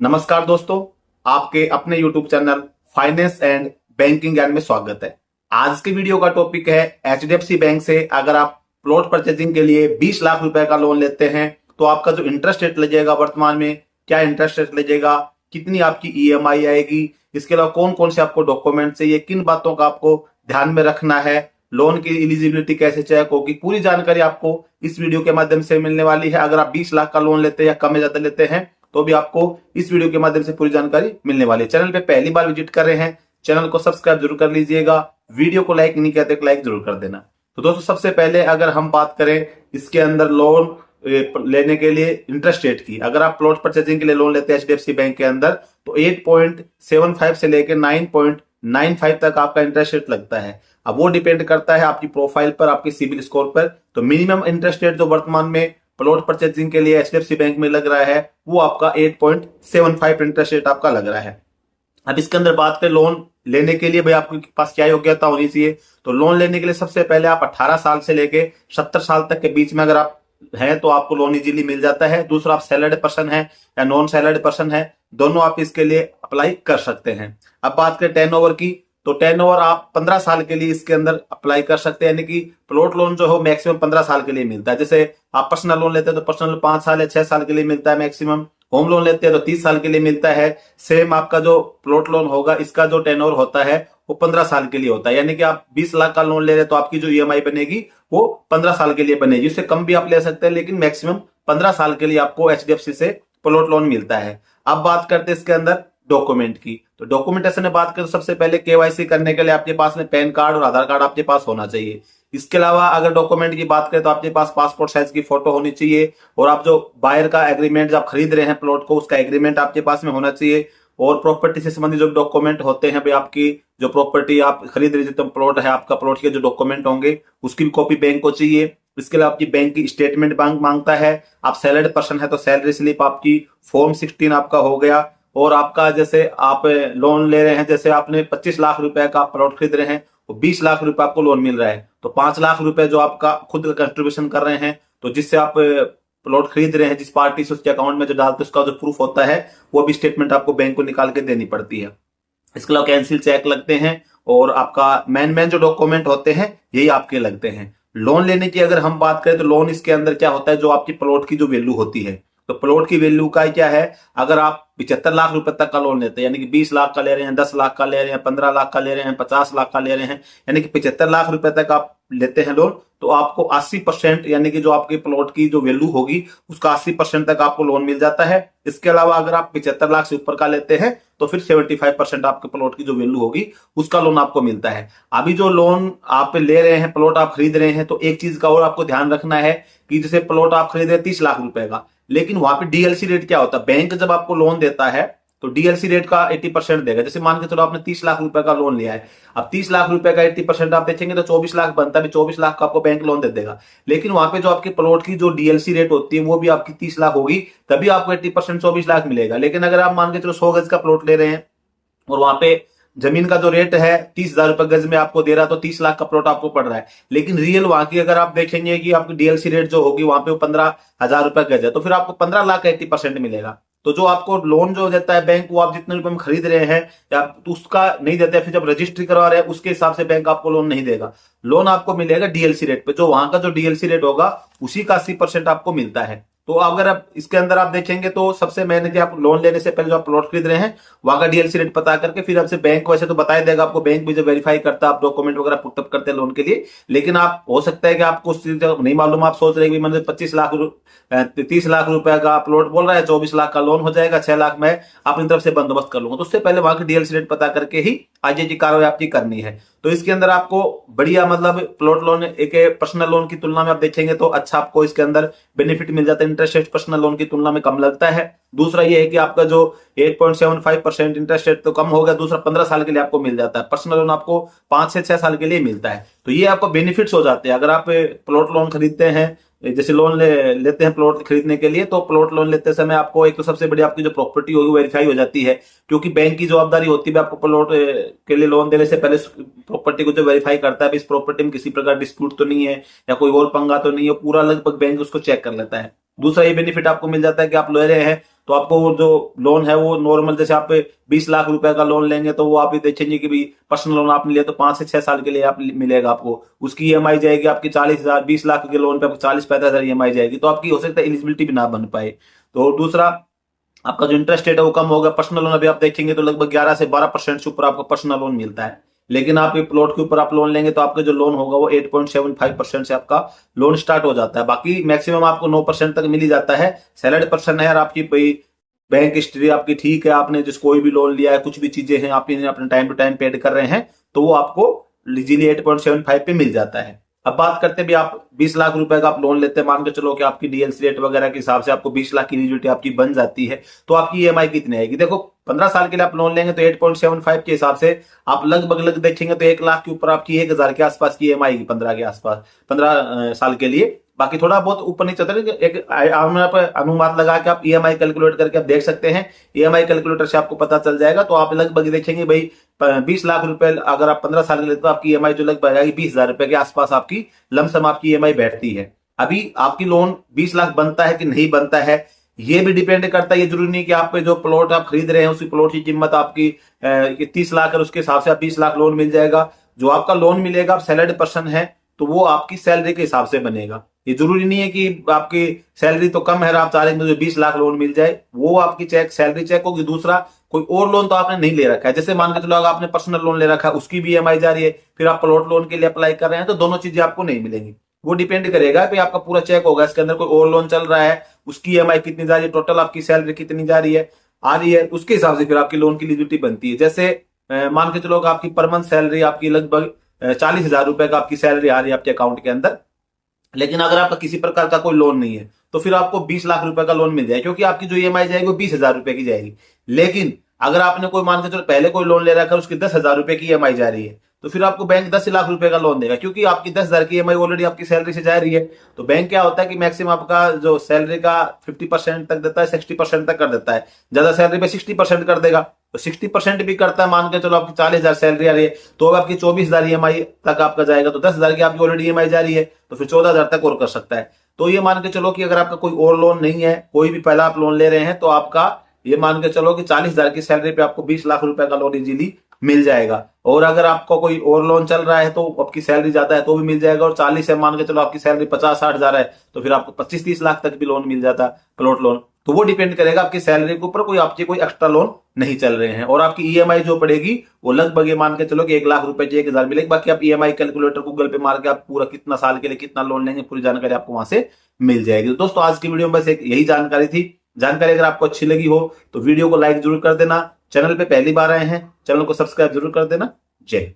नमस्कार दोस्तों, आपके अपने YouTube channel finance and banking ज्ञान में स्वागत है। आज के वीडियो का टॉपिक है HDFC बैंक से अगर आप प्लॉट परचेजिंग के लिए 20 लाख रुपए का लोन लेते हैं तो आपका जो इंटरेस्ट रेट लगेगा, वर्तमान में क्या इंटरेस्ट रेट लगेगा, कितनी आपकी EMI आएगी, इसके अलावा कौन कौन से आपको डॉक्यूमेंट चाहिए, किन बातों का आपको ध्यान में रखना है, लोन की एलिजिबिलिटी कैसे चेक होगी, पूरी जानकारी आपको इस वीडियो के माध्यम से मिलने वाली है। अगर आप 20 लाख का लोन लेते हैं या कम या ज्यादा लेते हैं तो भी आपको इस वीडियो के माध्यम से पूरी जानकारी मिलने वाली है। चैनल पे पहली बार विजिट कर रहे हैं, चैनल को सब्सक्राइब जरूर कर लीजिएगा। वीडियो को लाइक नहीं करते तो लाइक जरूर कर देना। तो दोस्तों, सबसे पहले अगर हम बात करें इसके अंदर लोन लेने के लिए इंटरेस्ट रेट की, अगर आप प्लॉट परचेजिंग के लिए लोन लेते हैं HDFC बैंक के अंदर तो 8.75 से लेकर 9.95 तक आपका इंटरेस्ट रेट लगता है। अब वो डिपेंड करता है आपकी प्रोफाइल पर, आपके सिबिल स्कोर पर। तो मिनिमम इंटरेस्ट रेट जो वर्तमान में प्लॉट परचेजिंग के लिए HDFC बैंक में लग रहा है वो आपका 8.75 इंटरेस्ट रेट आपका लग रहा है। अब इसके अंदर बात करें लोन लेने के लिए भाई आपके पास क्या योग्यता होनी चाहिए, तो लोन लेने के लिए सबसे पहले आप 18 साल से लेके 70 साल तक के बीच में अगर आप हैं तो आपको लोन इजीली मिल जाता है। दूसरा, आप सैलरीड पर्सन है या नॉन सैलरीड पर्सन है, दोनों आप इसके लिए अप्लाई कर सकते हैं। अब बात करें टर्नओवर की, तो टर्नओवर आप 15 साल के लिए इसके अंदर अप्लाई कर सकते हैं, यानी कि प्लॉट लोन जो हो मैक्सिमम 15 साल के लिए मिलता है। जैसे आप पर्सनल लोन लेते हैं तो पर्सनल 5 साल या 6 साल के लिए मिलता है मैक्सिमम। होम लोन लेते हैं तो 30 साल के लिए मिलता है। सेम आपका जो प्लॉट लोन होगा इसका जो टेन्योर होता है वो 15 साल के लिए होता है, यानी कि आप 20 लाख का लोन ले रहे हैं तो आपकी जो EMI बनेगी वो 15 साल के लिए बनेगी। उससे कम भी आप ले सकते हैं, लेकिन मैक्सिमम 15 साल के लिए आपको HDFC से प्लॉट लोन मिलता है। अब बात करते हैं इसके अंदर डॉक्यूमेंट की, तो डॉक्यूमेंटेशन में बात करें तो सबसे पहले KYC करने के लिए आपके पास में पैन कार्ड और आधार कार्ड आपके पास होना चाहिए। इसके अलावा अगर डॉक्यूमेंट की बात करें तो आपके पास पासपोर्ट साइज की फोटो होनी चाहिए, और आप जो बायर का एग्रीमेंट जब खरीद रहे हैं प्लॉट को उसका एग्रीमेंट आपके पास में होना चाहिए। और प्रॉपर्टी से संबंधित जो डॉक्यूमेंट होते हैं भाई, आपकी जो प्रॉपर्टी आप खरीद रहे जितना प्लॉट है आपका, प्लॉट के जो डॉक्यूमेंट होंगे उसकी भी कॉपी बैंक को चाहिए। इसके अलावा आपकी बैंक की स्टेटमेंट बैंक मांगता है। आप सैलरीड पर्सन है तो सैलरी स्लिप आपकी, फॉर्म 16 आपका हो गया। और आपका जैसे आप लोन ले रहे हैं, जैसे आपने 25 लाख रुपए का प्लॉट खरीद रहे हैं तो 20 लाख रुपए आपको लोन मिल रहा है, तो 5 लाख रुपए जो आपका खुद का कंट्रीब्यूशन कर रहे हैं, तो जिससे आप प्लॉट खरीद रहे हैं जिस पार्टी से उसके अकाउंट में जो डालते हैं उसका जो प्रूफ होता है वो भी स्टेटमेंट आपको बैंक को निकाल के देनी पड़ती है। इसके अलावा कैंसिल चेक लगते हैं, और आपका मेन जो डॉक्यूमेंट होते हैं यही आपके लगते हैं। लोन लेने की अगर हम बात करें तो लोन इसके अंदर क्या होता है, जो आपकी प्लॉट की जो वैल्यू होती है, तो प्लॉट की वैल्यू का क्या है, अगर आप 75 लाख रुपए तक का लोन लेते हैं, यानी कि 20 लाख का ले रहे हैं, 10 लाख का ले रहे हैं, 15 लाख का ले रहे हैं, 50 लाख का ले रहे हैं, यानी कि 75 लाख रुपए तक आप लेते हैं लोन, तो आपको 80% यानी कि जो आपके प्लॉट की जो वैल्यू होगी उसका 80% तक आपको लोन मिल जाता है। इसके अलावा अगर आप 75 लाख से ऊपर का लेते हैं तो फिर 75% आपके प्लॉट की जो वैल्यू होगी उसका लोन आपको मिलता है। अभी जो लोन आप ले रहे हैं, प्लॉट आप खरीद रहे हैं, तो एक चीज का और आपको ध्यान रखना है कि जैसे प्लॉट आप खरीद रहे हैं 30 लाख रुपए का, लेकिन वहां पे DLC रेट क्या होता है, बैंक जब आपको लोन देता है तो DLC रेट का 80% देगा। जैसे मान के चलो आपने 30 लाख रुपए का लोन लिया है, अब 30 लाख रुपए का 80% आप देखेंगे तो 24 लाख बनता है, 24 लाख का आपको बैंक लोन दे देगा। लेकिन वहां पे जो आपके प्लॉट की जो DLC रेट होती है वो भी आपकी 30 लाख होगी, तभी आपको 80% 24 लाख मिलेगा। लेकिन अगर आप मान के चलो 100 गज का प्लॉट ले रहे हैं और वहां पे जमीन का जो रेट है 30,000 रुपए गज में आपको दे रहा, तो 30 लाख का प्लॉट आपको पड़ रहा है, लेकिन रियल वहां की अगर आप देखेंगे कि आपकी DLC रेट जो होगी वहां पे वो 15,000 रुपए गज है, तो फिर आपको 15 लाख का 80% मिलेगा। तो जो आपको लोन जो देता है बैंक, वो आप जितने रुपए में खरीद रहे हैं या तो उसका नहीं देते हैं, फिर जब रजिस्ट्री करवा रहे हैं उसके हिसाब से बैंक आपको लोन नहीं देगा। लोन आपको मिलेगा DLC रेट पे, जो वहां का जो DLC रेट होगा उसी का 80% आपको मिलता है। तो अगर आप इसके अंदर आप देखेंगे तो सबसे मैंने कि आप लोन लेने से पहले जो आप प्लॉट खरीद रहे हैं वहां का DLC रेट पता करके फिर आपसे बैंक वैसे तो बता ही देगा आपको, बैंक भी जो वेरीफाई करता है, आप डॉक्यूमेंट वगैरह पुटअप करते हैं लोन के लिए। लेकिन आप हो सकता है कि आपको उस चीज नहीं मालूम, आप सोच रहे हैं कि मतलब 30 लाख रुपए का प्लॉट बोल रहा है, 24 लाख का लोन हो जाएगा, 6 लाख में अपनी तरफ से बंदोबस्त कर लूंगा, तो उससे पहले वहां की DLC रेट पता करके ही आगे की कार्रवाई आपकी करनी है। तो इसके अंदर आपको बढ़िया मतलब प्लॉट लोन एक पर्सनल लोन की तुलना में आप देखेंगे तो अच्छा आपको इसके अंदर बेनिफिट मिल जाता है। इंटरेस्ट रेट पर्सनल लोन की तुलना में कम लगता है। दूसरा ये है कि आपका जो 8.75% इंटरेस्ट रेट तो कम हो गया, दूसरा 15 साल के लिए आपको मिल जाता है। पर्सनल लोन आपको 5 से 6 साल के लिए मिलता है। तो ये आपको बेनिफिट्स हो जाते हैं अगर आप प्लॉट लोन खरीदते हैं। जैसे लोन लेते हैं प्लॉट खरीदने के लिए, तो प्लॉट लोन लेते समय आपको एक तो सबसे बड़ी आपकी जो प्रॉपर्टी होगी वेरीफाई हो जाती है, क्योंकि बैंक की जवाबदारी होती है आपको प्लॉट के लिए लोन देने से पहले प्रॉपर्टी को जो वेरीफाई करता है इस प्रॉपर्टी में किसी प्रकार डिस्प्यूट तो नहीं है या कोई और पंगा तो नहीं है, पूरा लगभग बैंक उसको चेक कर लेता है। दूसरा ये बेनिफिट आपको मिल जाता है कि आप ले रहे हैं तो आपको वो जो लोन है वो नॉर्मल, जैसे आप 20 लाख रुपए का लोन लेंगे तो वो आप ये देखेंगे कि भाई पर्सनल लोन आपने लिया तो 5 से 6 साल के लिए आप मिलेगा आपको, उसकी ईएमआई जाएगी आपकी 40,000, 20 लाख के लोन पे आपको 40-45,000 ईएमआई जाएगी, तो आपकी हो सकता है एलिजिबिलिटी भी ना बन पाए। तो दूसरा आपका जो इंटरेस्ट रेट है वो कम होगा। पर्सनल लोन अभी आप देखेंगे तो लगभग 11 से 12% से ऊपर आपको पर्सनल लोन मिलता है, लेकिन आप ये प्लॉट के ऊपर आप लोन लेंगे तो आपका जो लोन होगा वो 8.75% से आपका लोन स्टार्ट हो जाता है। बाकी मैक्सिमम आपको 9% तक मिल ही जाता है। सैलरी पर्सन है और आपकी बैंक हिस्ट्री आपकी ठीक है, आपने जिस कोई भी लोन लिया है, कुछ भी चीजें हैं आप अपने टाइम टू टाइम पेड कर रहे हैं, तो वो आपको इजीली 8.75 पे मिल जाता है। अब बात करते हैं भी आप 20 लाख रुपए का आप लोन लेते हैं, मान के चलो कि आपकी डीएलसी रेट वगैरह के हिसाब से आपको 20 लाख की एलिजिबिलिटी आपकी बन जाती है, तो आपकी ईएमआई कितनी आएगी? देखो 15 साल के लिए आप लोन लेंगे तो 8.75 के हिसाब से आप लगभग देखेंगे तो 1 लाख के ऊपर आपकी 1,000 के आसपास की ईएमआई आएगी 15 के आसपास, 15 साल के लिए। बाकी थोड़ा बहुत ऊपर नीचे होता है, एक अनुमान लगा के आप ईएमआई कैलकुलेट करके आप देख सकते हैं, ईएमआई कैलकुलेटर से आपको पता चल जाएगा। तो आप लगभग देखेंगे भाई 20 लाख रुपए अगर आप 15 साल के लिए तो आपकी ईएमआई जो लगभग आएगी 20,000 रुपए के आसपास आपकी लमसम आपकी ईएमआई बैठती है। अभी आपकी लोन 20 लाख बनता है कि नहीं बनता है ये भी डिपेंड करता है। ये जरूरी नहीं कि आप पे जो प्लॉट आप खरीद रहे हैं उसी प्लॉट की कीमत आपकी 30 लाख है, उसके हिसाब से आप 20 लाख लोन मिल जाएगा। जो आपका लोन मिलेगा, आप सैलरी पर्सन है तो वो आपकी सैलरी के हिसाब से बनेगा। ये जरूरी नहीं है कि आपकी सैलरी तो कम है आप चाह रहे हैं मुझे 20 लाख लोन मिल जाए, वो आपकी सैलरी चेक होगी। दूसरा कोई और लोन तो आपने नहीं ले रखा है, जैसे मान के चलो अगर आपने पर्सनल लोन ले रखा है उसकी भी ईएमआई जा रही है, फिर आप प्लॉट लोन के लिए अप्लाई कर रहे हैं तो दोनों चीजें आपको नहीं मिलेंगी। वो डिपेंड करेगा कि आपका पूरा चेक होगा इसके अंदर कोई और लोन चल रहा है, उसकी ईएमआई कितनी जा रही है, टोटल आपकी सैलरी कितनी जा रही है आ रही है, उसके हिसाब से फिर आपकी लोन की एलिजिबिलिटी बनती है। जैसे मान के चलो आपकी पर मंथ सैलरी आपकी लगभग 40,000 रुपए का आपकी सैलरी आ रही है आपके अकाउंट के अंदर, लेकिन अगर आपका किसी प्रकार का कोई लोन नहीं है तो फिर आपको 20 लाख रुपए का लोन मिल जाएगा, क्योंकि आपकी जो ईएमआई जाएगी वो 20,000 रुपए की जाएगी। लेकिन अगर आपने कोई मान के चलो पहले कोई लोन ले रखा है उसकी 10,000 रुपए की ईएमआई जा रही है तो फिर आपको बैंक 10 लाख रुपए का लोन देगा, क्योंकि आपकी 10,000 की ईएमआई ऑलरेडी आपकी सैलरी से जा रही है। तो बैंक क्या होता है कि मैक्सिमम आपका जो सैलरी का 50% तक देता है, 60% तक कर देता है, ज्यादा सैलरी पे 60% कर देगा। तो 60% भी करता है, मान के चलो आपकी 40,000 सैलरी आ रही है तो अब आपकी 24,000 ईएमआई तक आपका जाएगा, तो 10,000 की आपकी ऑलरेडी ईएमआई जा रही है तो फिर 14,000 तक और कर सकता है। तो ये मान के चलो कि अगर आपका कोई और लोन नहीं है, कोई भी पहला आप लोन ले रहे हैं, तो आपका ये मान के चलो कि 40,000 की सैलरी पे आपको 20 लाख रुपए का लोन इजीली मिल जाएगा। और अगर आपको कोई और लोन चल रहा है तो आपकी सैलरी ज्यादा है तो भी मिल जाएगा, और 40 है मान के चलो आपकी सैलरी 50-60 हजार है तो फिर आपको 25-30 लाख तक भी लोन मिल जाता है प्लॉट लोन। तो वो डिपेंड करेगा आपकी सैलरी के ऊपर, कोई आपके कोई एक्स्ट्रा लोन नहीं चल रहे हैं। और आपकी ईएमआई जो पड़ेगी वो लगभग ये मान के चलो कि 1 लाख रुपए की 1,000 मिलेगी। बाकी आप ईएमआई कैलकुलेटर गूगल पे मार के आप पूरा कितना साल के लिए कितना लोन लेंगे पूरी जानकारी आपको वहां से मिल जाएगी। तो दोस्तों आज की वीडियो में बस एक यही जानकारी थी। जानकारी अगर आपको अच्छी लगी हो तो वीडियो को लाइक जरूर कर देना, चैनल पे पहली बार आए हैं चैनल को सब्सक्राइब जरूर कर देना। जय